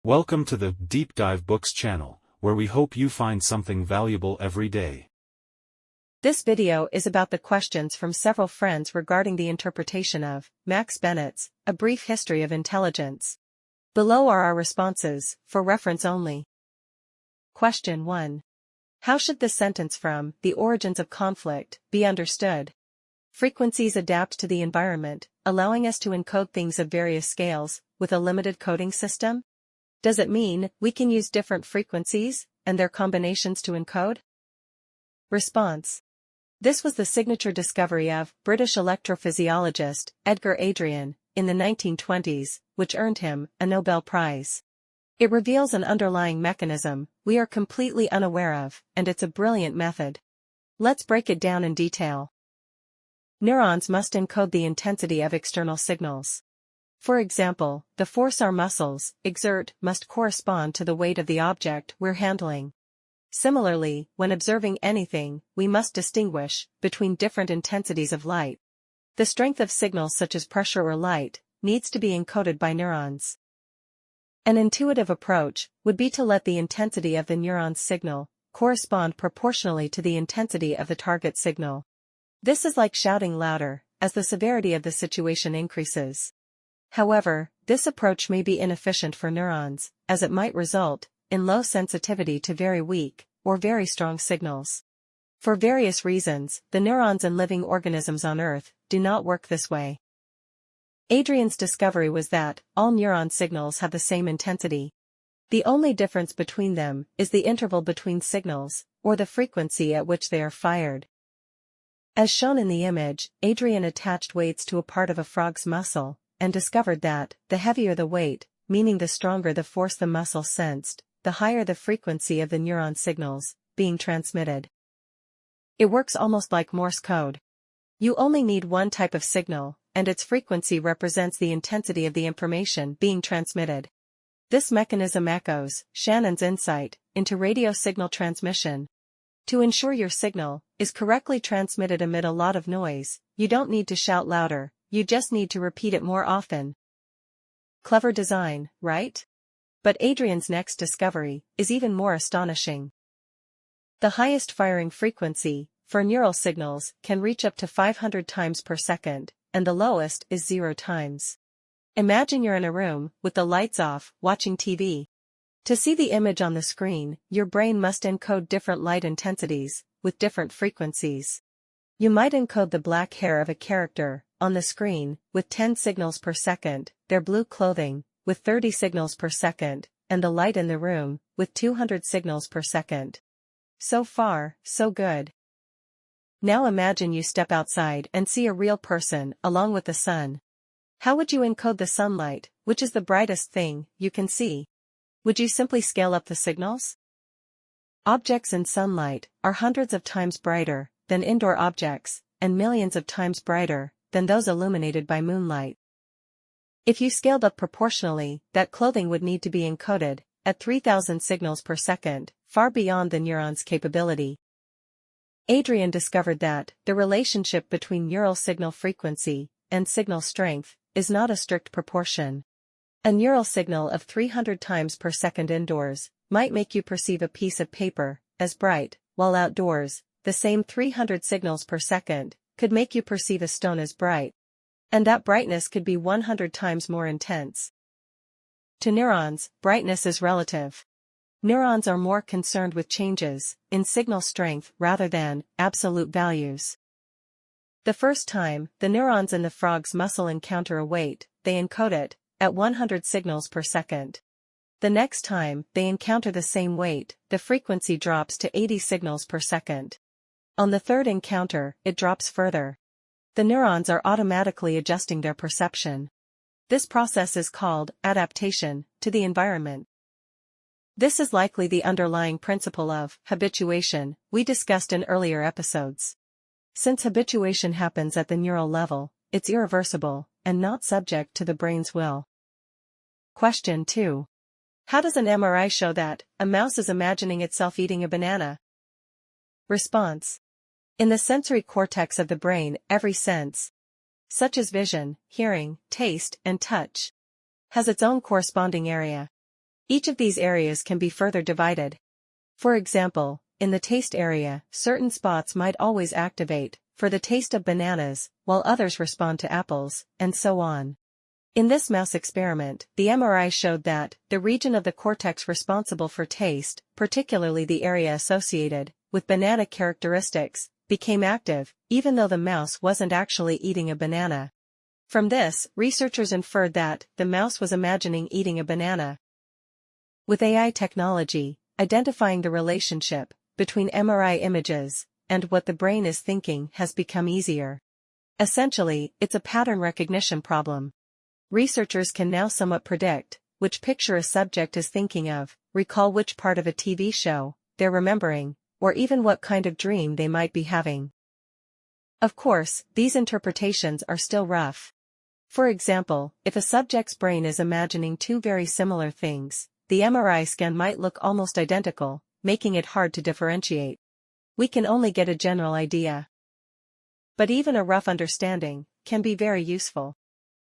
Welcome to the Deep Dive Books channel, where we hope you find something valuable every day. This video is about the questions from several friends regarding the interpretation of Max Bennett's A Brief History of Intelligence. Below are our responses, for reference only. Question 1. How should the sentence from The Origins of Conflict be understood? Frequencies adapt to the environment, allowing us to encode things of various scales, with a limited coding system? Does it mean we can use different frequencies and their combinations to encode? Response. This was the signature discovery of British electrophysiologist Edgar Adrian in the 1920s, which earned him a Nobel Prize. It reveals an underlying mechanism we are completely unaware of, and it's a brilliant method. Let's break it down in detail. Neurons must encode the intensity of external signals. For example, the force our muscles exert must correspond to the weight of the object we're handling. Similarly, when observing anything, we must distinguish between different intensities of light. The strength of signals such as pressure or light needs to be encoded by neurons. An intuitive approach would be to let the intensity of the neuron's signal correspond proportionally to the intensity of the target signal. This is like shouting louder as the severity of the situation increases. However, this approach may be inefficient for neurons, as it might result in low sensitivity to very weak or very strong signals. For various reasons, the neurons in living organisms on Earth do not work this way. Adrian's discovery was that all neuron signals have the same intensity. The only difference between them is the interval between signals, or the frequency at which they are fired. As shown in the image, Adrian attached weights to a part of a frog's muscle, and discovered that, the heavier the weight, meaning the stronger the force the muscle sensed, the higher the frequency of the neuron signals being transmitted. It works almost like Morse code. You only need one type of signal, and its frequency represents the intensity of the information being transmitted. This mechanism echoes Shannon's insight into radio signal transmission. To ensure your signal is correctly transmitted amid a lot of noise, you don't need to shout louder. You just need to repeat it more often. Clever design, right? But Adrian's next discovery is even more astonishing. The highest firing frequency for neural signals can reach up to 500 times per second, and the lowest is 0 times. Imagine you're in a room with the lights off, watching TV. To see the image on the screen, your brain must encode different light intensities with different frequencies. You might encode the black hair of a character on the screen with 10 signals per second, their blue clothing with 30 signals per second, and the light in the room with 200 signals per second. So far, so good. Now imagine you step outside and see a real person along with the sun. How would you encode the sunlight, which is the brightest thing you can see? Would you simply scale up the signals? Objects in sunlight are hundreds of times brighter than indoor objects, and millions of times brighter than those illuminated by moonlight. If you scaled up proportionally, that clothing would need to be encoded at 3,000 signals per second, far beyond the neuron's capability. Adrian discovered that the relationship between neural signal frequency and signal strength is not a strict proportion. A neural signal of 300 times per second indoors might make you perceive a piece of paper as bright, while outdoors, the same 300 signals per second could make you perceive a stone as bright. And that brightness could be 100 times more intense. To neurons, brightness is relative. Neurons are more concerned with changes in signal strength rather than absolute values. The first time the neurons in the frog's muscle encounter a weight, they encode it at 100 signals per second. The next time they encounter the same weight, the frequency drops to 80 signals per second. On the third encounter, it drops further. The neurons are automatically adjusting their perception. This process is called adaptation to the environment. This is likely the underlying principle of habituation we discussed in earlier episodes. Since habituation happens at the neural level, it's irreversible and not subject to the brain's will. Question 2. How does an MRI show that a mouse is imagining itself eating a banana? Response. In the sensory cortex of the brain, every sense, such as vision, hearing, taste, and touch, has its own corresponding area. Each of these areas can be further divided. For example, in the taste area, certain spots might always activate for the taste of bananas, while others respond to apples, and so on. In this mouse experiment, the MRI showed that the region of the cortex responsible for taste, particularly the area associated with banana characteristics, became active, even though the mouse wasn't actually eating a banana. From this, researchers inferred that the mouse was imagining eating a banana. With AI technology, identifying the relationship between MRI images and what the brain is thinking has become easier. Essentially, it's a pattern recognition problem. Researchers can now somewhat predict which picture a subject is thinking of, recall which part of a TV show they're remembering, or even what kind of dream they might be having. Of course, these interpretations are still rough. For example, if a subject's brain is imagining two very similar things, the MRI scan might look almost identical, making it hard to differentiate. We can only get a general idea. But even a rough understanding can be very useful.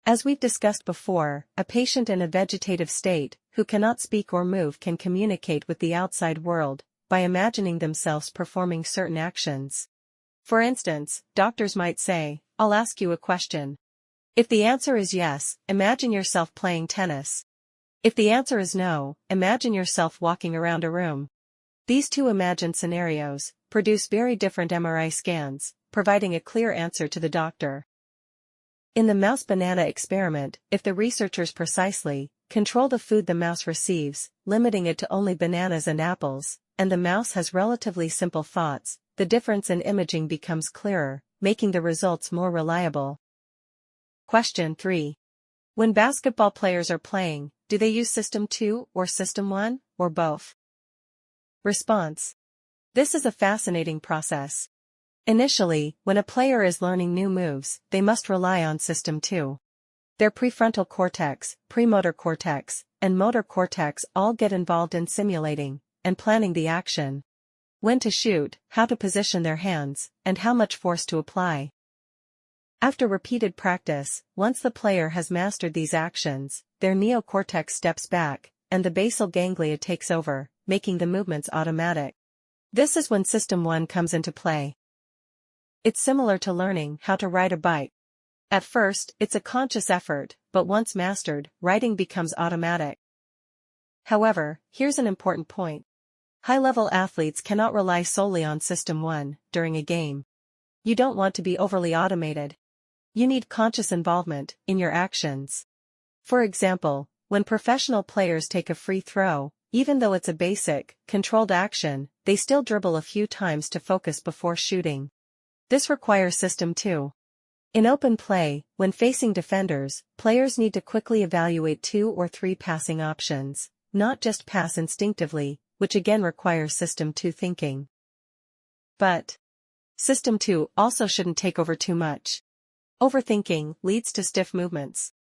As we've discussed before, a patient in a vegetative state who cannot speak or move can communicate with the outside world by imagining themselves performing certain actions. For instance, doctors might say, "I'll ask you a question. If the answer is yes, imagine yourself playing tennis. If the answer is no, imagine yourself walking around a room." These two imagined scenarios produce very different MRI scans, providing a clear answer to the doctor. In the mouse banana experiment, if the researchers precisely control the food the mouse receives, limiting it to only bananas and apples, and the mouse has relatively simple thoughts, the difference in imaging becomes clearer, making the results more reliable. Question 3. When basketball players are playing, do they use System 2 or System 1, or both? Response. This is a fascinating process. Initially, when a player is learning new moves, they must rely on System 2. Their prefrontal cortex, premotor cortex, and motor cortex all get involved in simulating and planning the action. When to shoot, how to position their hands, and how much force to apply. After repeated practice, once the player has mastered these actions, their neocortex steps back, and the basal ganglia takes over, making the movements automatic. This is when System 1 comes into play. It's similar to learning how to ride a bike. At first, it's a conscious effort, but once mastered, riding becomes automatic. However, here's an important point. High-level athletes cannot rely solely on System 1 during a game. You don't want to be overly automated. You need conscious involvement in your actions. For example, when professional players take a free throw, even though it's a basic, controlled action, they still dribble a few times to focus before shooting. This requires System 2. In open play, when facing defenders, players need to quickly evaluate 2 or 3 passing options, not just pass instinctively, which again requires System 2 thinking. But System 2 also shouldn't take over too much. Overthinking leads to stiff movements.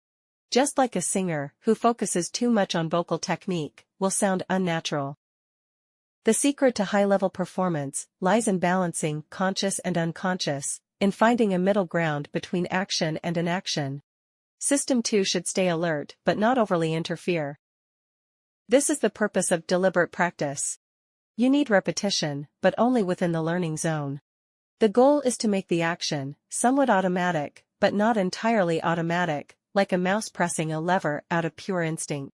Just like a singer who focuses too much on vocal technique will sound unnatural. The secret to high-level performance lies in balancing conscious and unconscious, in finding a middle ground between action and inaction. System 2 should stay alert but not overly interfere. This is the purpose of deliberate practice. You need repetition, but only within the learning zone. The goal is to make the action somewhat automatic, but not entirely automatic, like a mouse pressing a lever out of pure instinct.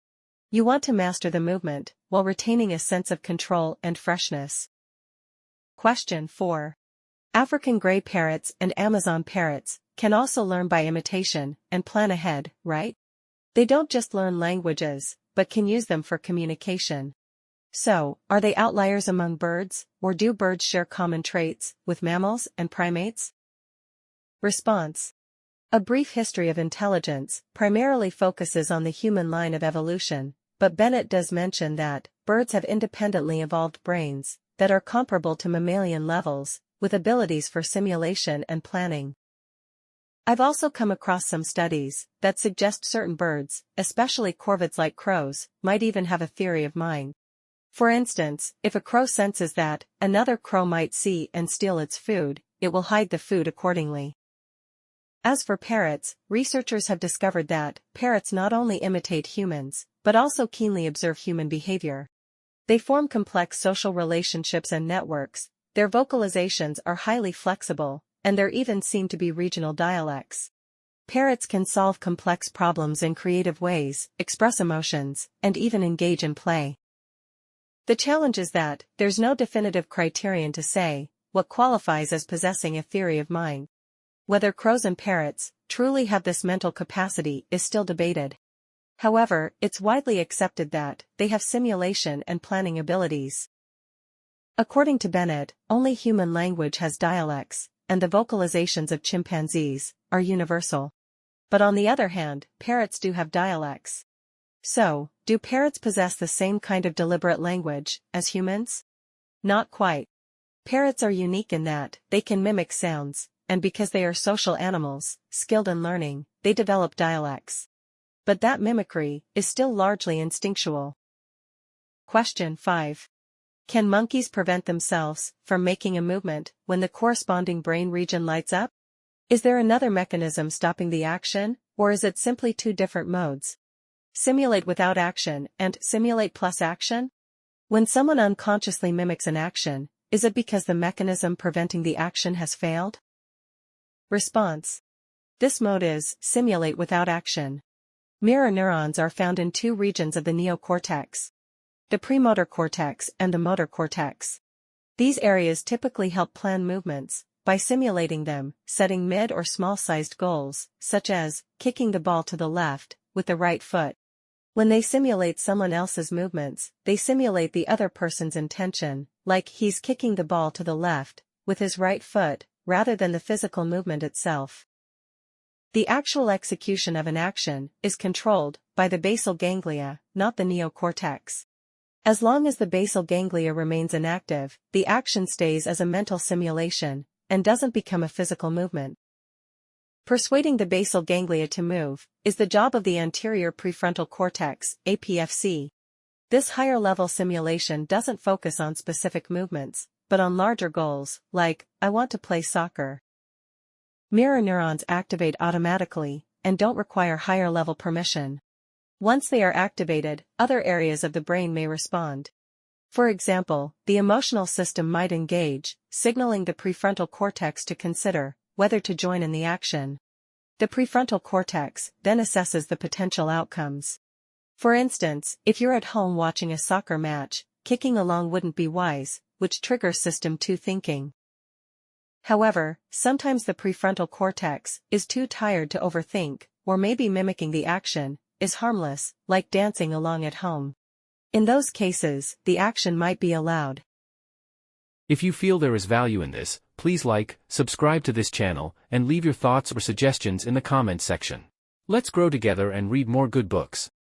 You want to master the movement, while retaining a sense of control and freshness. Question 4. African gray parrots and Amazon parrots can also learn by imitation and plan ahead, right? They don't just learn languages, but can use them for communication. So, are they outliers among birds, or do birds share common traits with mammals and primates? Response. A brief history of intelligence primarily focuses on the human line of evolution, but Bennett does mention that birds have independently evolved brains that are comparable to mammalian levels, with abilities for simulation and planning. I've also come across some studies that suggest certain birds, especially corvids like crows, might even have a theory of mind. For instance, if a crow senses that another crow might see and steal its food, it will hide the food accordingly. As for parrots, researchers have discovered that parrots not only imitate humans, but also keenly observe human behavior. They form complex social relationships and networks, their vocalizations are highly flexible, and there even seem to be regional dialects. Parrots can solve complex problems in creative ways, express emotions, and even engage in play. The challenge is that there's no definitive criterion to say what qualifies as possessing a theory of mind. Whether crows and parrots truly have this mental capacity is still debated. However, it's widely accepted that they have simulation and planning abilities. According to Bennett, only human language has dialects, and the vocalizations of chimpanzees are universal. But on the other hand, parrots do have dialects. So, do parrots possess the same kind of deliberate language as humans? Not quite. Parrots are unique in that they can mimic sounds, and because they are social animals, skilled in learning, they develop dialects. But that mimicry is still largely instinctual. Question 5. Can monkeys prevent themselves from making a movement when the corresponding brain region lights up? Is there another mechanism stopping the action, or is it simply two different modes? Simulate without action and simulate plus action? When someone unconsciously mimics an action, is it because the mechanism preventing the action has failed? Response. This mode is simulate without action. Mirror neurons are found in two regions of the neocortex, the premotor cortex and the motor cortex. These areas typically help plan movements by simulating them, setting mid or small-sized goals, such as kicking the ball to the left with the right foot. When they simulate someone else's movements, they simulate the other person's intention, like he's kicking the ball to the left with his right foot, rather than the physical movement itself. The actual execution of an action is controlled by the basal ganglia, not the neocortex. As long as the basal ganglia remains inactive, the action stays as a mental simulation and doesn't become a physical movement. Persuading the basal ganglia to move is the job of the anterior prefrontal cortex, APFC. This higher-level simulation doesn't focus on specific movements, but on larger goals, like, I want to play soccer. Mirror neurons activate automatically and don't require higher-level permission. Once they are activated, other areas of the brain may respond. For example, the emotional system might engage, signaling the prefrontal cortex to consider whether to join in the action. The prefrontal cortex then assesses the potential outcomes. For instance, if you're at home watching a soccer match, kicking along wouldn't be wise, which triggers System 2 thinking. However, sometimes the prefrontal cortex is too tired to overthink, or maybe mimicking the action is harmless, like dancing along at home. In those cases, the action might be allowed. If you feel there is value in this, please like, subscribe to this channel, and leave your thoughts or suggestions in the comments section. Let's grow together and read more good books.